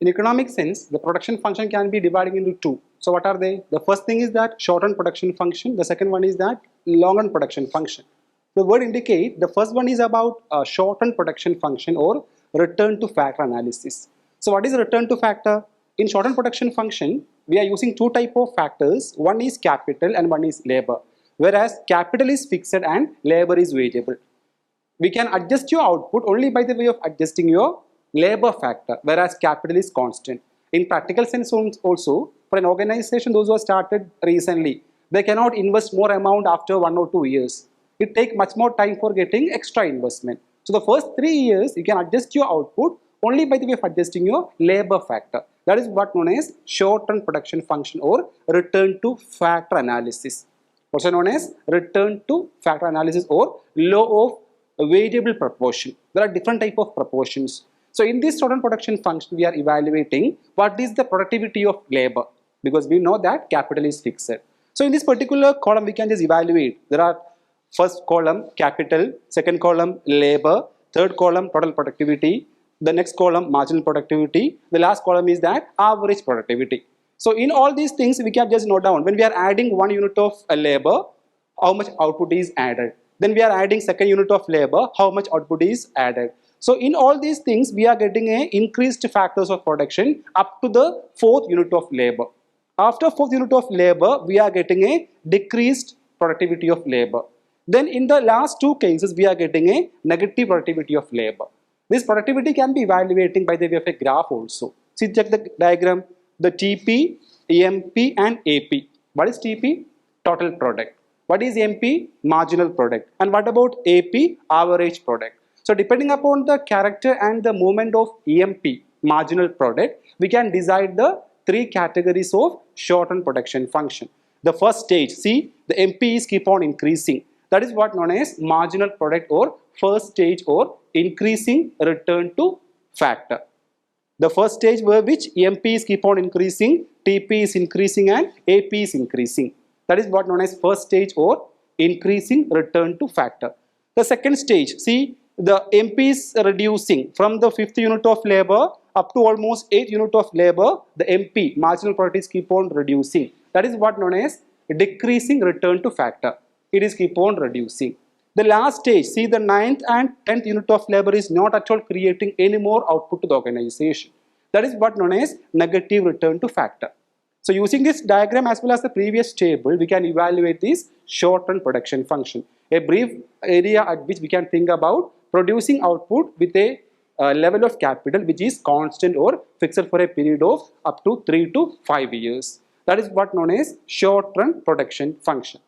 In economic sense, the production function can be divided into two. So what are they? The first thing is that short-run production function. The second one is that long-run production function. The word indicate the first one is about short-run production function or return to factor analysis. So what is return to factor? In short-run production function, we are using two type of factors. One is capital and one is labor. Whereas capital is fixed and labor is variable. We can adjust your output only by the way of adjusting your labor factor, whereas capital is constant. In practical sense also, for an organization, those who have started recently, they cannot invest more amount after 1 or 2 years. It takes much more time for getting extra investment. So the first 3 years, you can adjust your output only by the way of adjusting your labor factor. That is what known as short-run production function or return to factor analysis. Also known as return to factor analysis or law of variable proportion. There are different type of proportions. So in this short-run production function, we are evaluating what is the productivity of labor, because we know that capital is fixed. So in this particular column, we can just evaluate. There are first column capital, second column labor, third column total productivity, the next column marginal productivity, the last column is that average productivity. So in all these things, we can just note down when we are adding 1 unit of labor, how much output is added. Then we are adding second unit of labor, how much output is added. So in all these things, we are getting a increased factors of production up to the 4th unit of labor. After 4th unit of labor, we are getting a decreased productivity of labor. Then in the last two cases, we are getting a negative productivity of labor. This productivity can be evaluating by the way of a graph also. See, check the diagram, the TP, MP and AP. What is TP? Total product. What is MP? Marginal product. And what about AP? Average product. So depending upon the character and the movement of EMP, marginal product, we can decide the 3 categories of short-run production function. The first stage, see, the MP is keep on increasing. That is what known as marginal product or first stage or increasing return to factor. The first stage where which EMP is keep on increasing, TP is increasing and AP is increasing. That is what known as first stage or increasing return to factor. The second stage, see, the MP is reducing from the 5th unit of labor up to almost 8th unit of labor. The MP, marginal product, is keep on reducing. That is what known as decreasing return to factor. It is keep on reducing. The last stage, see, the 9th and 10th unit of labor is not at all creating any more output to the organization. That is what known as negative return to factor. So using this diagram as well as the previous table, we can evaluate this short-run production function. A brief area at which we can think about producing output with a level of capital which is constant or fixed for a period of up to 3 to 5 years. That is what known as short-run production function.